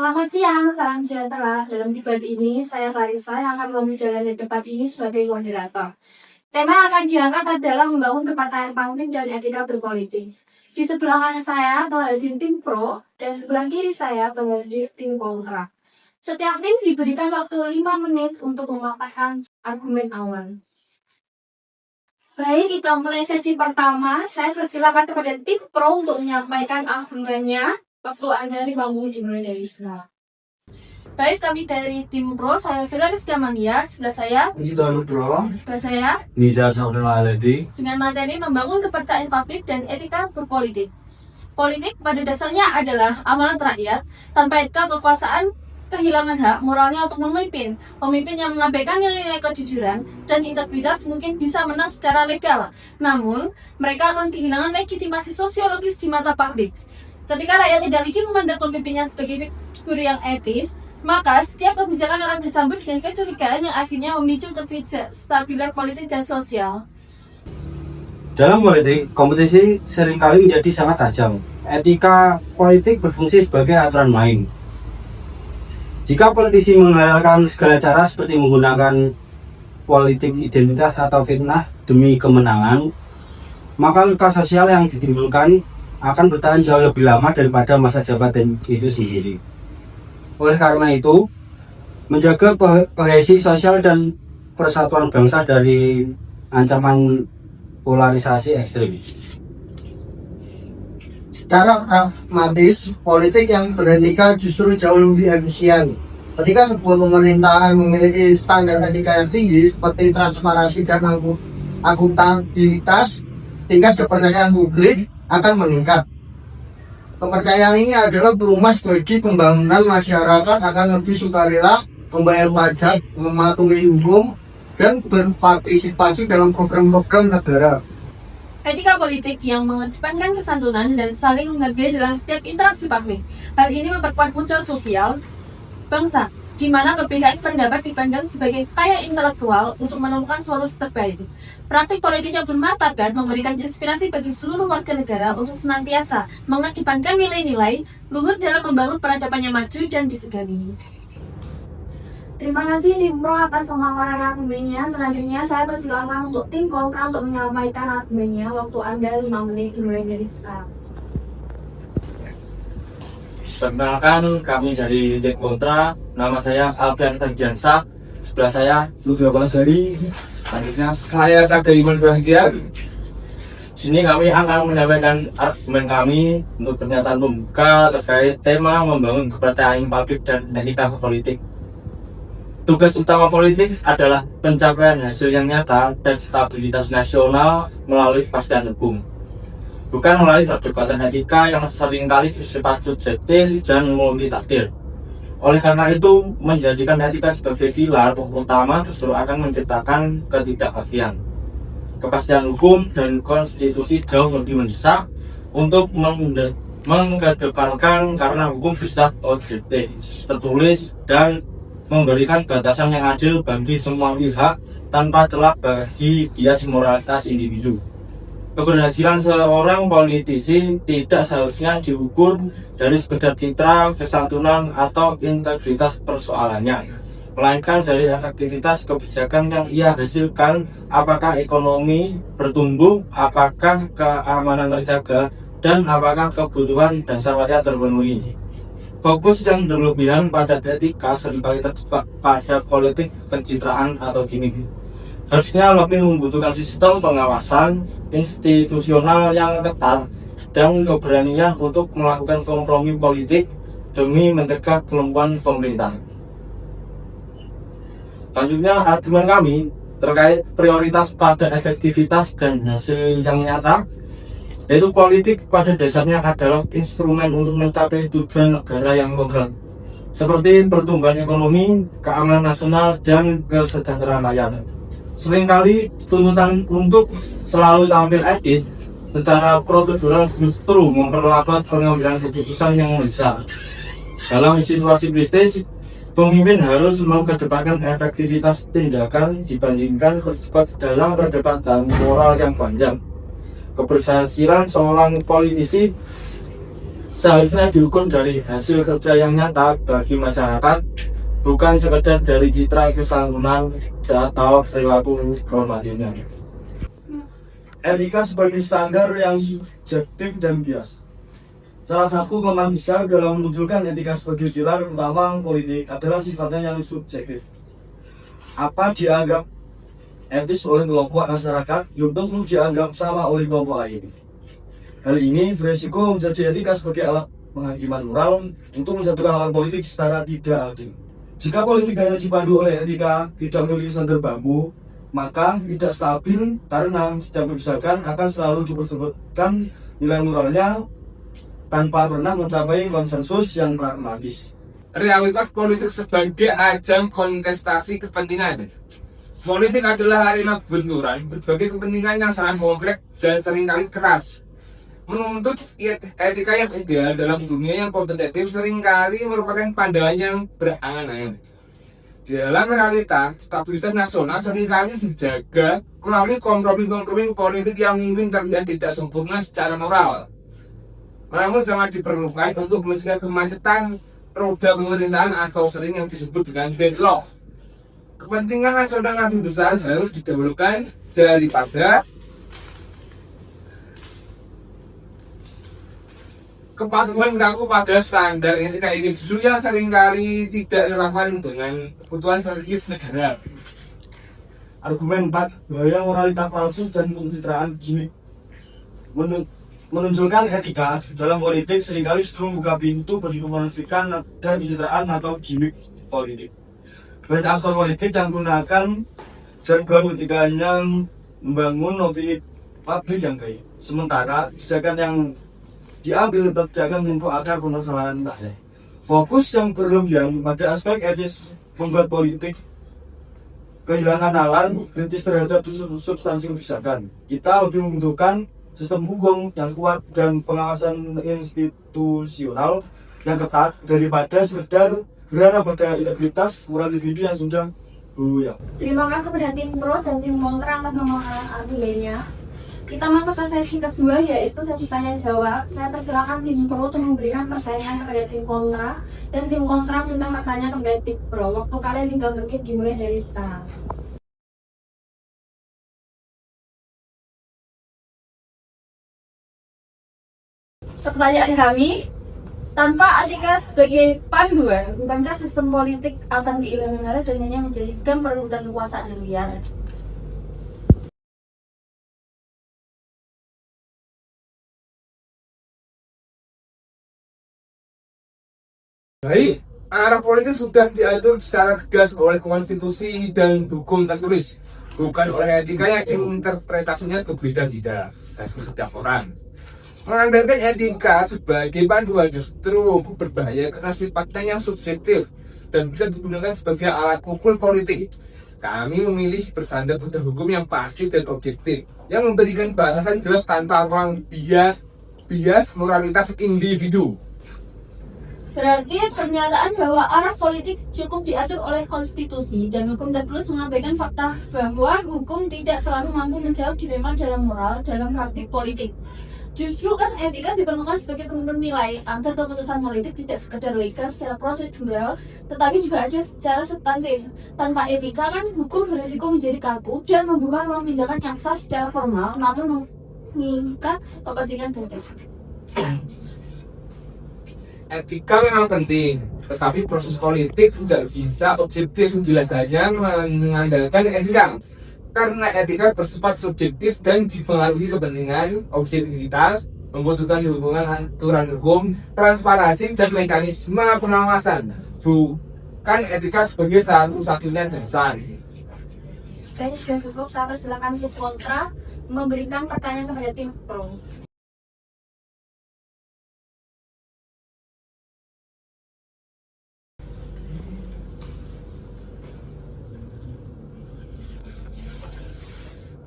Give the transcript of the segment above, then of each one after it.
Selamat siang, salam sejahtera. Dalam debat ini, saya Clarissa yang akan menjalani debat ini sebagai moderator. Tema yang akan diangkat adalah membangun kepercayaan publik dan etika berpolitik. Di sebelah kanan saya telah hadir tim pro, dan sebelah kiri saya telah hadir tim kontra. Setiap tim diberikan waktu 5 menit untuk memaparkan argumen awal. Baik, kita mulai sesi pertama. Saya persilakan kepada tim pro untuk menyampaikan argumennya. Waktu Anda 5 menit dimulai dari sekarang. Baik, kami dari tim pro, saya Felix Kamania, sebelah saya, sebelah saya, Niza Saudara Aledi. dengan materi membangun kepercayaan publik dan etika berpolitik. Politik pada dasarnya adalah amalan rakyat, tanpa etika kekuasaan, kehilangan hak moralnya untuk memimpin. Pemimpin yang mengabaikan nilai-nilai kejujuran dan integritas mungkin bisa menang secara legal, namun mereka akan kehilangan legitimasi sosiologis di mata publik. Ketika rakyat tidak lagi memandang pemimpinnya sebagai figur yang etis, maka setiap kebijakan akan disambut dengan kecurigaan yang akhirnya memicu ketidakstabilan politik dan sosial. Dalam politik, kompetisi seringkali menjadi sangat tajam. Etika politik berfungsi sebagai aturan main. Jika politisi mengandalkan segala cara seperti menggunakan politik identitas atau fitnah demi kemenangan, maka luka sosial yang ditimbulkan akan bertahan jauh lebih lama daripada masa jabatan itu sendiri. Oleh karena itu, menjaga kohesi sosial dan persatuan bangsa dari ancaman polarisasi ekstrim. Secara pragmatis, politik yang beretika justru jauh lebih efisien. Ketika sebuah pemerintahan memiliki standar etika yang tinggi seperti transparansi dan akuntabilitas, tingkat kepercayaan publik akan meningkat. Kepercayaan ini adalah pelumas bagi pembangunan masyarakat akan lebih sukarela membayar pajak, mematuhi hukum, dan berpartisipasi dalam program-program negara. Etika politik yang mengedepankan kesantunan dan saling menghargai dalam setiap interaksi publik. Hal ini memperkuat modal sosial bangsa, di mana perbedaan pendapat dipandang sebagai kaya intelektual untuk menemukan solusi terbaik. Praktik politik yang bermartabat memberikan inspirasi bagi seluruh warga negara untuk senantiasa mengedepankan nilai-nilai luhur dalam membangun peradaban yang maju dan disegani. Terima kasih tim pro atas pemaparan argumennya. Selanjutnya saya persilakan untuk tim kontra untuk menyampaikan argumennya. Waktu Anda 5 menit dimulai dari sekarang. Perkenalkan, kami dari tim kontra. Nama saya Alfian Tergiansa. Sebelah saya Lutfi Balasari. Selanjutnya saya Sagaiman Bahagian. Sini kami akan menyampaikan argumen kami untuk pernyataan pembuka terkait tema membangun kepercayaan publik dan etika politik. Tugas utama politik adalah pencapaian hasil yang nyata dan stabilitas nasional melalui kepastian hukum, bukan melalui perdebatan etika yang seringkali bersifat subjektif dan multitafsir. Oleh karena itu, menjadikan etika sebagai pilar utama justru akan menciptakan ketidakpastian. Kepastian hukum dan konstitusi jauh lebih mendesak untuk mengedepankan karena hukum bersifat objektif, tertulis, dan memberikan batasan yang adil bagi semua pihak tanpa celah bagi bias moralitas individu. Keberhasilan seorang politisi tidak seharusnya diukur dari sekedar citra, kesantunan, atau integritas persoalannya, melainkan dari efektivitas kebijakan yang ia hasilkan, apakah ekonomi bertumbuh, apakah keamanan terjaga, dan apakah kebutuhan dasar rakyat terpenuhi. Fokus yang berlebihan pada etika seringkali terjebak pada politik pencitraan atau gimmick. Harusnya lebih membutuhkan sistem pengawasan institusional yang ketat dan keberanian untuk melakukan kompromi politik demi mencegah kelumpuhan pemerintah. Selanjutnya, argumen kami terkait prioritas pada efektivitas dan hasil yang nyata, yaitu politik pada dasarnya adalah instrumen untuk mencapai tujuan negara yang konkret, seperti pertumbuhan ekonomi, keamanan nasional, dan kesejahteraan rakyat. Seringkali tuntutan untuk selalu tampil etis secara prosedural justru memperlambat pengambilan keputusan yang mendesak. Dalam situasi kritis, pemimpin harus mengedepankan efektivitas tindakan dibandingkan terjebak dalam perdebatan moral yang panjang. Keberhasilan seorang politisi seharusnya diukur dari hasil kerja yang nyata bagi masyarakat, bukan sekedar dari citra kesantunan atau perilaku normatifnya. Etika sebagai standar yang subjektif dan bias. Salah satu kelemahan besar dalam menunjukkan etika sebagai pilar utama politik adalah sifatnya yang subjektif. Apa dianggap etis oleh kelompok masyarakat belum tentu dianggap sama oleh kelompok lain. Hal ini beresiko menjadi etika sebagai alat penghakiman moral untuk menjatuhkan lawan politik secara tidak adil. Jika politik hanya dipandu oleh etika tidak memiliki standar baku, maka tidak stabil karena setiap kebijakan akan selalu diperdebatkan nilai moralnya tanpa pernah mencapai konsensus yang pragmatis. Realitas politik sebagai ajang kontestasi kepentingan. Politik adalah arena benturan berbagai kepentingan yang sangat kompleks dan seringkali keras. Menuntut etika yang ideal dalam dunia yang kompetitif seringkali merupakan pandangan yang berangan-angan. Dalam realita, stabilitas nasional seringkali dijaga melalui kompromi-kompromi politik yang mungkin terlihat tidak sempurna secara moral. Namun sangat diperlukan untuk mencegah kemacetan roda pemerintahan atau sering yang disebut dengan deadlock. Kepentingan nasional yang lebih besar harus didahulukan daripada kepatuhan berlaku pada standar etika individu yang seringkali tidak relevan dengan kebutuhan strategis negara. Argumen 4, bahaya moralitas palsu dan pencitraan gimmick. Menunjukkan etika dalam politik seringkali justru membuka pintu bagi kemunafikan dan pencitraan atau gimmick politik. Banyak aktor politik yang menggunakan jargon etikanya membangun opini publik yang baik. Sementara kebijakan yang diambil terjaga menimpa akar permasalahan tadi. Fokus yang berlebihan pada aspek etis membuat politik kehilangan nalar kritis terhadap substansi kebijakan. Kita lebih membutuhkan sistem hukum yang kuat dan pengawasan institusional yang ketat daripada sekedar berharap pada integritas moral individu yang sudah buyar. Terima kasih kepada tim pro dan tim kontra atas pemahaman argumennya. Kita masuk ke sesi kedua, yaitu sesi tanya jawab. Saya persilakan tim pro untuk memberikan pertanyaan kepada tim kontra, dan tim kontra minta bertanya kepada tim pro. Waktu kalian 3 menit dimulai dari sekarang. Pertanyaan kami, tanpa etika sebagai panduan, bukankah sistem politik akan dieliminasi dan hanya menjadikan perebutan kekuasaan yang liar? Baik, arah politik sudah diatur secara tegas oleh konstitusi dan hukum tertulis, bukan oleh etika yang interpretasinya berbeda-beda dari setiap orang. Mengandalkan etika sebagai panduan justru berbahaya karena sifatnya yang subjektif dan bisa digunakan sebagai alat pukul politik. Kami memilih bersandar pada hukum yang pasti dan objektif, yang memberikan balasan jelas tanpa ruang bias moralitas individu. Berarti pernyataan bahwa arah politik cukup diatur oleh konstitusi dan hukum tertulis mengabaikan fakta bahwa hukum tidak selalu mampu menjawab dilema dalam moral dalam praktik politik. Justru kan etika diperlukan sebagai penilai agar keputusan politik tidak sekedar legal secara prosedural, tetapi juga ada secara substantif. Tanpa etika kan hukum berisiko menjadi kaku dan membuka ruang tindakan yang sah secara formal, namun menginginkan kepentingan publik. Etika memang penting, tetapi proses politik tidak bisa objektif hanya mengandalkan etika. Karena etika bersifat subjektif dan dipengaruhi kepentingan, objektivitas, membutuhkan hubungan aturan hukum, transparansi, dan mekanisme pengawasan. Bukan etika sebagai satu-satunya dasar. Kayaknya sudah cukup, saya persilakan tim kontra memberikan pertanyaan kepada tim pro.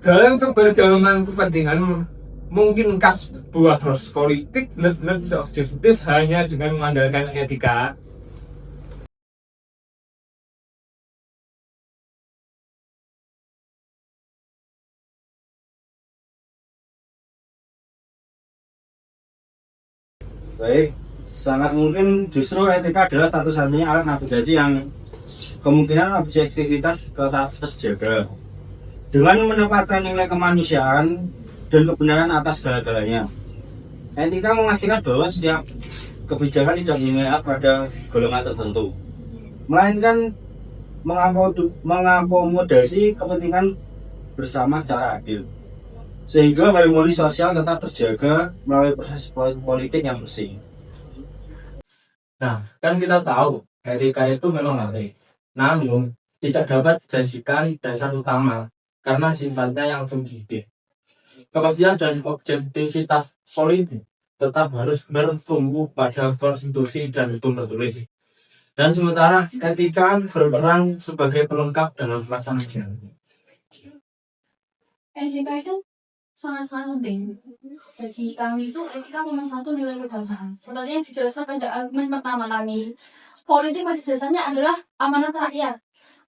Dalam keberagaman kepentingan, mungkinkah sebuah proses politik benar-benar bisa objektif hanya dengan mengandalkan etika? Baik, sangat mungkin justru etika adalah satu-satunya alat navigasi yang kemungkinan objektivitas tetap terjaga. Dengan menempatkan nilai kemanusiaan dan kebenaran atas segala-galanya. Etika memastikan bahwa setiap kebijakan tidak memihak pada golongan tertentu, melainkan mengakomodasi kepentingan bersama secara adil, sehingga harmoni sosial tetap terjaga melalui proses politik yang bersih. Nah, kan kita tahu etika itu memang baik, namun tidak dapat dijadikan dasar utama karena sifatnya yang subjektif. Kepastian dan objektivitas politik tetap harus bertumbuh pada konstitusi dan hukum tertulis. Dan sementara etika berperan sebagai pelengkap dalam pelaksanaan. Etika itu sangat-sangat penting. Bagi kami itu etika memang satu nilai kebangsaan. Seperti yang dijelaskan pada argumen pertama kami, politik pada dasarnya adalah amanat rakyat.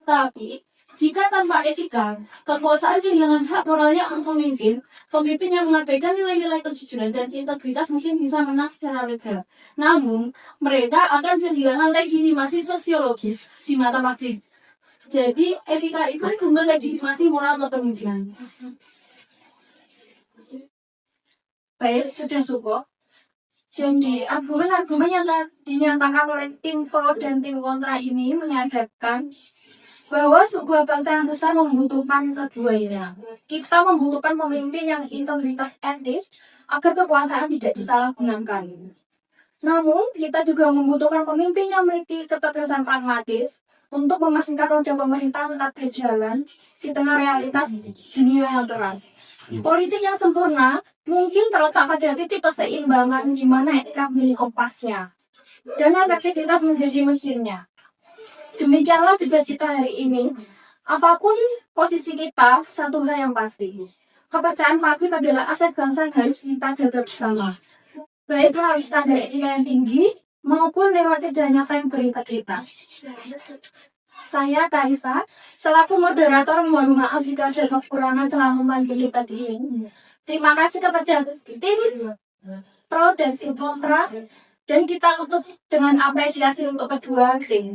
Tapi jika tanpa etika, kekuasaan kehilangan hak moralnya untuk pemimpin yang mengabaikan nilai-nilai kejujuran dan integritas mungkin bisa menang secara legal. Namun, mereka akan kehilangan legitimasi sosiologis di mata publik. Jadi, etika itu sumber legitimasi moral kepemimpinan. Baik, sudah cukup. Jadi, argumen-argumen yang dinyatakan oleh tim pro dan tim kontra ini menyadapkan bahwa sebuah bangsa yang besar membutuhkan keduanya. Kita membutuhkan pemimpin yang integritas etis agar kekuasaan tidak disalahgunakan. Namun, kita juga membutuhkan pemimpin yang memiliki ketegasan pragmatis untuk memastikan roda pemerintah tetap berjalan di tengah realitas dunia yang keras. Politik yang sempurna mungkin terletak pada titik keseimbangan di mana etika menjadi kompasnya dan efektivitas menjadi mesinnya. Demikianlah debat kita hari ini. Apapun posisi kita, satu hal yang pasti. Kepercayaan publik adalah aset bangsa yang harus kita jaga bersama. Baik melalui standar etika yang tinggi, maupun lewat kerja nyata yang berintegritas. Saya, Taisa, selaku moderator mohon maaf jika ada kekurangan selama memandu debat ini. Terima kasih kepada tim pro dan tim kontra. Dan kita tutup dengan apresiasi untuk kedua tim.